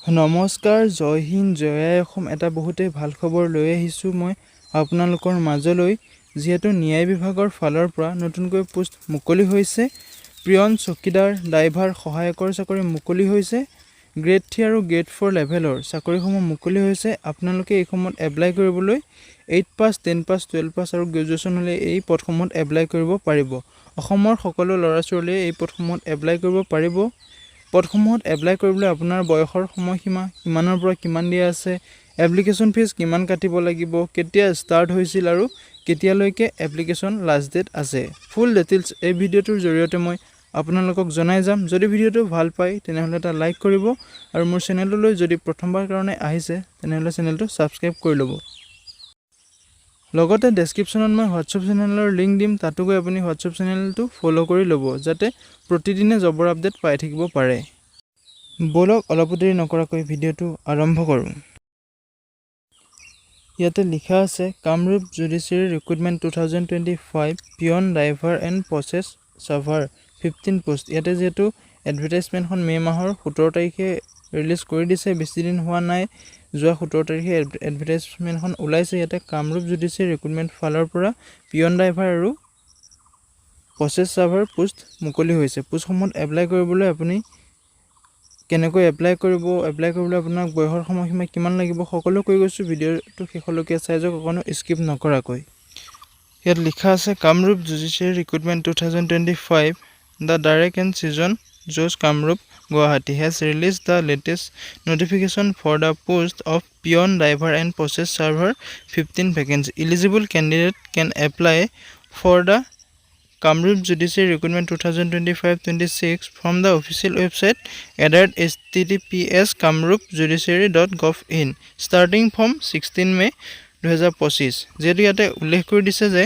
নমস্কাৰ, জয় হিন্দ, জয় আই অসম। এটা বহুতেই ভাল খবৰ লৈ আহিছোঁ মই আপোনালোকৰ মাজলৈ। যিহেতু ন্যায় বিভাগৰ ফালৰ পৰা নতুনকৈ পোষ্ট মুকলি হৈছে। পিয়ন, চকীদাৰ, ড্ৰাইভাৰ, সহায়কৰ চাকৰি মুকলি হৈছে। গ্ৰেড 3 আৰু গ্ৰেড 4 লেভেলৰ চাকৰিসমূহ মুকলি হৈছে। আপোনালোকে এইসমূহত এপ্লাই কৰিবলৈ 8 পাছ, 10 পাছ, 12 পাছ আৰু গ্ৰেজুৱেশ্যন হ'লে এই পদসমূহত এপ্লাই কৰিব পাৰিব। অসমৰ সকলো ল'ৰা ছোৱালীয়ে এই পদসমূহত এপ্লাই কৰিব পাৰিব। পদসমূহত এপ্লাই কৰিবলৈ আপোনাৰ বয়সৰ সময়সীমা কিমানৰ পৰা কিমান দিয়া আছে, এপ্লিকেশ্যন ফিজ কিমান কাটিব লাগিব, কেতিয়া ষ্টাৰ্ট হৈছিল আৰু কেতিয়ালৈকে এপ্লিকেশ্যন লাষ্ট ডেট আছে। ফুল ডিটেইলছ এই ভিডিঅ'টোৰ জৰিয়তে মই আপোনালোকক জনাই যাম। যদি ভিডিঅ'টো ভাল পায় তেনেহ'লে এটা লাইক কৰিব আৰু মোৰ চেনেললৈ যদি প্ৰথমবাৰ কাৰণে আহিছে তেনেহ'লে চেনেলটো ছাবস্ক্ৰাইব কৰি ল'ব। লগতে ডেছক্ৰিপশ্যনত মই হোৱাটছআপ চেনেলৰ লিংক দিম, তাতো গৈ আপুনি হোৱাটছআপ চেনেলটো ফ'ল' কৰি ল'ব যাতে প্ৰতিদিনে জবৰ আপডেট পাই থাকিব পাৰে। ব'লক অলপ দেৰি নকৰাকৈ ভিডিঅ'টো আৰম্ভ কৰোঁ। ইয়াতে লিখা আছে Kamrup judiciary recruitment 2025 peon, driver and process server 15 post. ইয়াতে যিহেতু এডভাৰটাইজমেণ্টখন মে' মাহৰ 17 তাৰিখে ৰিলিজ কৰি দিছে, বেছিদিন হোৱা নাই, যোৱা 17 তাৰিখে এডভাৰটাইজমেণ্টখন ওলাইছে। ইয়াতে কামৰূপ জুডিচিয়াৰী ৰিক্ৰুটমেণ্ট ফালৰ পৰা পিয়ন, ড্ৰাইভাৰ আৰু প্ৰচেছ চাৰ্ভাৰ পোষ্ট মুকলি হৈছে। পোষ্টসমূহত এপ্লাই কৰিবলৈ আপুনি কেনেকৈ এপ্লাই কৰিবলৈ আপোনাক বয়সৰ সময়সীমা কিমান লাগিব সকলো কৈ গৈছোঁ। ভিডিঅ'টো শেষলৈকে চাই যাওক অকণো স্কিপ নকৰাকৈ। ইয়াত লিখা আছে Kamrup judiciary recruitment 2025 the district and sessions জজ Kamrup Guwahati has release the latest notification for the post of peon, driver and process server 15 vacancy. Eligible candidate can apply for the Kamrup Judiciary Recruitment 2025-26 from the official website https://kamrupjudiciary.gov.in starting from 16 May 2025। যিহেতু ইয়াতে উল্লেখ কৰি দিছে যে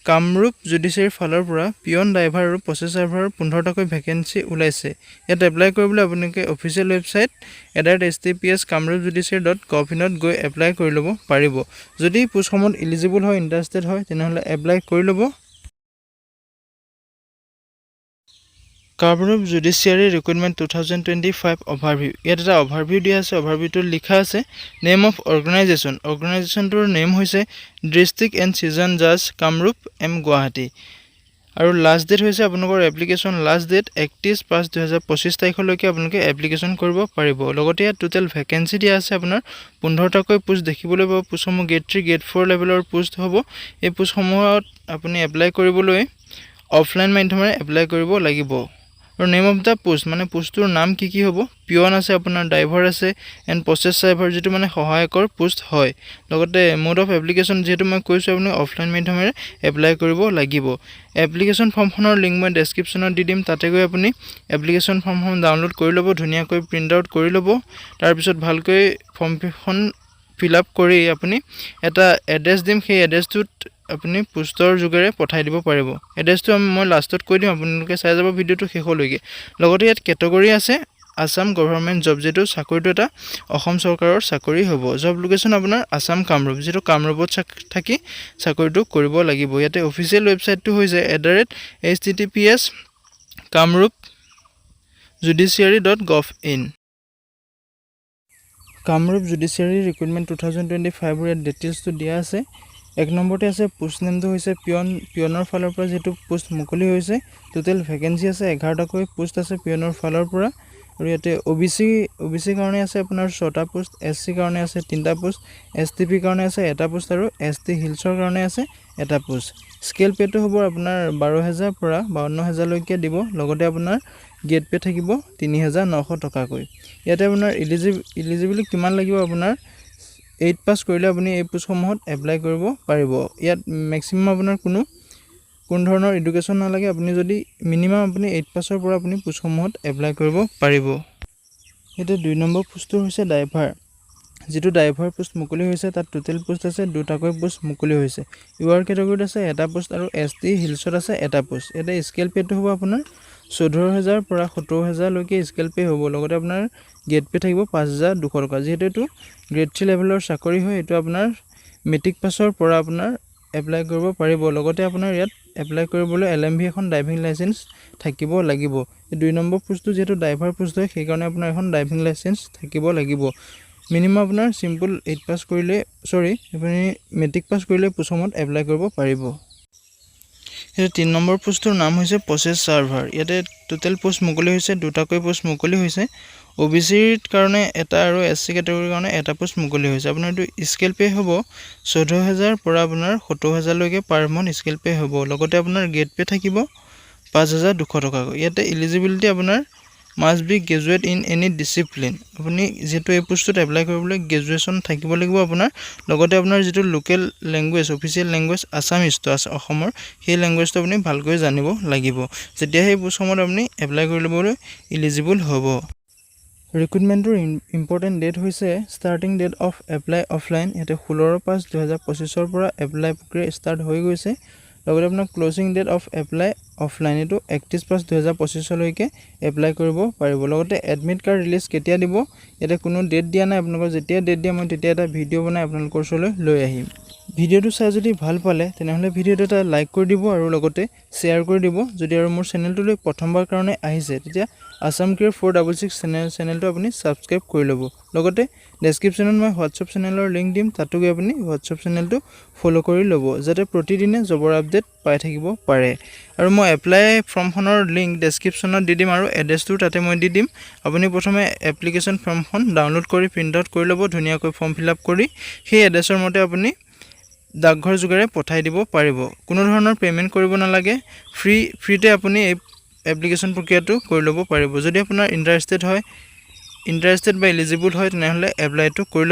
কামৰূপ জুডিচিয়াৰীৰ ফালৰ পৰা peon, driver আৰু process চাৰ্ভাৰৰ 15টাকৈ vacancy ওলাইছে। ইয়াত এপ্লাই কৰিবলৈ আপোনালোকে অফিচিয়েল ৱেবছাইট https://kamrupjudiciary.gov.in গৈ এপ্লাই কৰি ল'ব পাৰিব। যদি পোষ্টসমূহত এলিজিবল হয়, ইণ্টাৰেষ্টেড হয় তেনেহ'লে এপ্লাই কৰি ল'ব। Kamrup judiciary recruitment 2025 overview. ইয়াত এটা অভাৰভিউ দিয়া আছে। অভাৰভিউটোত লিখা আছে নেম অফ অৰ্গেনাইজেশ্যনটোৰ নেম হৈছে ডিষ্ট্ৰিক্ট এণ্ড ছিজন জাজ কামৰূপ এম গুৱাহাটী আৰু লাষ্ট ডেট হৈছে আপোনালোকৰ এপ্লিকেশ্যন লাষ্ট ডেট 31/5/2025 তাৰিখলৈকে আপোনালোকে এপ্লিকেশ্যন কৰিব পাৰিব। লগতে ইয়াত টোটেল ভেকেঞ্চি দিয়া আছে আপোনাৰ 15টাকৈ পোষ্ট দেখিবলৈ পাব। পোষ্টসমূহ গ্ৰেড 3, গ্ৰেড 4 লেভেলৰ পোষ্ট হ'ব। এই পোষ্টসমূহত আপুনি এপ্লাই কৰিবলৈ অফলাইন মাধ্যমেৰে এপ্লাই কৰিব লাগিব। আৰু নেম অফ দ্য পোষ্ট মানে পোষ্টটোৰ নাম কি হ'ব, পিয়ন আছে, আপোনাৰ ড্ৰাইভাৰ আছে এণ্ড প্ৰচেছ চাৰ্ভাৰ যিটো মানে সহায়কৰ পোষ্ট হয়। লগতে মোড অফ এপ্লিকেশ্যন যিহেতু মই কৈছোঁ আপুনি অফলাইন মাধ্যমেৰে এপ্লাই কৰিব লাগিব। এপ্লিকেশ্যন ফৰ্মখনৰ লিংক মই ডেছক্ৰিপশ্যনত দি দিম, তাতে গৈ আপুনি এপ্লিকেশ্যন ফৰ্মখন ডাউনলোড কৰি ল'ব, ধুনীয়াকৈ প্ৰিণ্ট আউট কৰি ল'ব। তাৰপিছত ভালকৈ ফৰ্মখন ফিল আপ কৰি আপুনি এটা এড্ৰেছ দিম, সেই এড্ৰেছটোত আপুনি পোষ্টৰ যোগেৰে পঠাই দিব পাৰিব। এড্ৰেছটো মই লাষ্টত কৈ দিম, আপোনালোকে চাই যাব ভিডিঅ'টো শেষলৈকে। লগতে ইয়াত কেটেগৰী আছে আছাম গভৰ্ণমেণ্ট জব, যিটো চাকৰিটো এটা অসম চৰকাৰৰ চাকৰি হ'ব। জব লোকেশ্যন আপোনাৰ আছাম কামৰূপ, যিটো কামৰূপত থাকি চাকৰিটো কৰিব লাগিব। ইয়াতে অফিচিয়েল ৱেবছাইটটো হৈছে https://kamrupjudiciary.gov.in। কামৰূপ জুডিচিয়াৰী ৰিক্ৰুটমেণ্ট 2025 ইয়াত ডিটেইলছটো দিয়া আছে। 1 নম্বৰতে আছে পোষ্ট নেমটো হৈছে পিয়নৰ ফালৰ পৰা যিহেতু পোষ্ট মুকলি হৈছে। টোটেল ভেকেঞ্চি আছে 11টাকৈ পোষ্ট আছে পিয়নৰ ফালৰ পৰা। আৰু ইয়াতে OBC কাৰণে আছে আপোনাৰ 6টা পোষ্ট, SC কাৰণে আছে 3টা পোষ্ট, STP কাৰণে আছে 1টা পোষ্ট আৰু ST হিলছৰ কাৰণে আছে 1টা পোষ্ট। স্কেল পে'টো হ'ব আপোনাৰ 12,000 পৰা 52,000লৈকে দিব। লগতে আপোনাৰ গেট পে' থাকিব 3,900 টকাকৈ। ইয়াতে আপোনাৰ ইলিজিবিলিটি কিমান লাগিব, আপোনাৰ 8 পাছ কৰিলে আপুনি এই পোষ্টসমূহত এপ্লাই কৰিব পাৰিব। ইয়াত মেক্সিমাম আপোনাৰ কোনো ধৰণৰ এডুকেশ্যন নালাগে। আপুনি যদি মিনিমাম আপুনি 8 পাছৰ পৰা আপুনি পোষ্টসমূহত এপ্লাই কৰিব পাৰিব। ইয়াতে 2 নম্বৰ পোষ্টটো হৈছে ড্ৰাইভাৰ, যিটো ড্ৰাইভাৰ পোষ্ট মুকলি হৈছে। তাত টোটেল পোষ্ট আছে 2টাকৈ পোষ্ট মুকলি হৈছে। UR কেটেগৰীত আছে 1টা পোষ্ট আৰু ST হিলছত আছে 1টা পোষ্ট। ইয়াতে স্কেল পে'টো হ'ব আপোনাৰ 14,000 পৰা 70,000লৈকে স্কেল পে' হ'ব। লগতে আপোনাৰ গেট পে' থাকিব 5,200 টকা। যিহেতু এইটো গ্ৰেড 3 লেভেলৰ চাকৰি হয়, এইটো আপোনাৰ মেট্ৰিক পাছৰ পৰা আপোনাৰ এপ্লাই কৰিব পাৰিব লগতে আপোনাৰ ইয়াত এপ্লাই কৰিবলৈ LMV এখন ড্ৰাইভিং লাইসেন্স থাকিব লাগিব 2 নম্বৰ পোষ্টটো যেটো ড্ৰাইভাৰ পোষ্ট হয় সেই কাৰণে আপোনাৰ এখন ড্ৰাইভিং লাইসেন্স থাকিব লাগিব মিনিমাম আপোনাৰ সিম্পল 8 পাস কৰিলে আপুনি মেট্ৰিক পাস কৰিলে পোষ্টমত এপ্লাই কৰিব পাৰিব এই 3 নম্বৰ পোষ্টৰ নাম হৈছে প্ৰসেস সাৰ্ভাৰ ইয়াতে টোটাল পোষ্ট মুকলি হৈছে দুটাকৈ পোষ্ট মুকলি হৈছে OBC ৰ কাৰণে এটা আৰু SC ক্যাটাগৰীৰ কাৰণে এটা পোষ্ট মুকলি হৈছে আপোনাৰ এইটো স্কেল পে হ'ব 14000 পৰা আপোনাৰ 70000 লৈকে পাৰ মন্থ স্কেল পে হ'ব লগতে আপোনাৰ গেট পে থাকিব 5200 টকা ইয়াতে এলিজিবিলিটি আপোনাৰ must be graduate in any discipline আপুনি যেটো এই পোষ্টত এপ্লাই কৰিবলৈ গ্ৰেজুৱেচন থাকিব লাগিব আপোনাৰ লগতে আপোনাৰ যেটো local language official language Assamese তো আছে অসমৰ সেই ল্যাঙ্গুৱেজটো আপুনি ভালকৈ জানিব লাগিব যেতিয়া এই পোষ্টসমূহত আপুনি এপ্লাই কৰিবলৈ এলিজিবল হ'ব ৰিক্ৰুটমেন্টৰ ইম্পৰ্টেন্ট ডেট হৈছে starting date of apply offline এতে 16/5/2025 ৰ পৰা এপ্লাই প্ৰক্ৰিয়া ষ্টাৰ্ট হৈ গৈছে লগতে আপোনাৰ closing date of apply offline এটো 31/5/2025 লৈকে এপ্লাই কৰিব পাৰিব লগতে এডমিট কাৰ্ড ৰিলিজ কেতিয়া দিব এতে কোনো ডেট দিয়া নাই আপোনালোকৰ যেতিয়া ডেট দিয়া মই তেতিয়া এটা ভিডিও বনাই আপোনালোকৰ ওচৰলৈ লৈ আহিম ভিডিওটো চাই যদি ভাল পালে তেনেহলে ভিডিওটো এটা লাইক কৰি দিব আৰু লগতে শেয়াৰ কৰি দিব যদি আৰু মোৰ চেনেলটোলৈ প্ৰথমবাৰ কাৰণে আহিছে তেতিয়া আসাম কেয়াৰ 466 চেনেলটো আপুনি সাবস্ক্ৰাইব কৰি ল'ব লগতে ডেসক্ৰিপচনত মই WhatsApp চেনেলৰ লিংক দিম তাতো গৈ আপুনি WhatsApp চেনেলটো ফলো কৰি ল'ব যাতে প্ৰতিদিনে জবৰ আপডেট পাই থাকিব পাৰে আৰু মই এপ্লাই ফৰ্মখনৰ লিংক ডেসক্ৰিপচনত দি দিম আৰু এড্ৰেছটো তাতে মই দি দিম আপুনি প্ৰথমে এপ্লিকেশন ফৰ্মখন ডাউনলোড কৰি প্ৰিন্ট আউট কৰি ল'ব ধুনীয়াকৈ ফৰ্ম ফিলআপ কৰি সেই এড্ৰেছৰ মতে আপুনি ডাকঘৰ যোগেৰে পঠাই দিব পাৰিব কোনো ধৰণৰ পেমেন্ট কৰিব নালাগে ফ্ৰীতে আপুনি এই এপ্লিকেশন প্ৰক্ৰিয়াটো কৰি ল'ব পাৰিব যদি আপোনাৰ ইন্টাৰেষ্টেড বা এলিজিবল হয় তেনেহলে এপ্লাইটো কৰি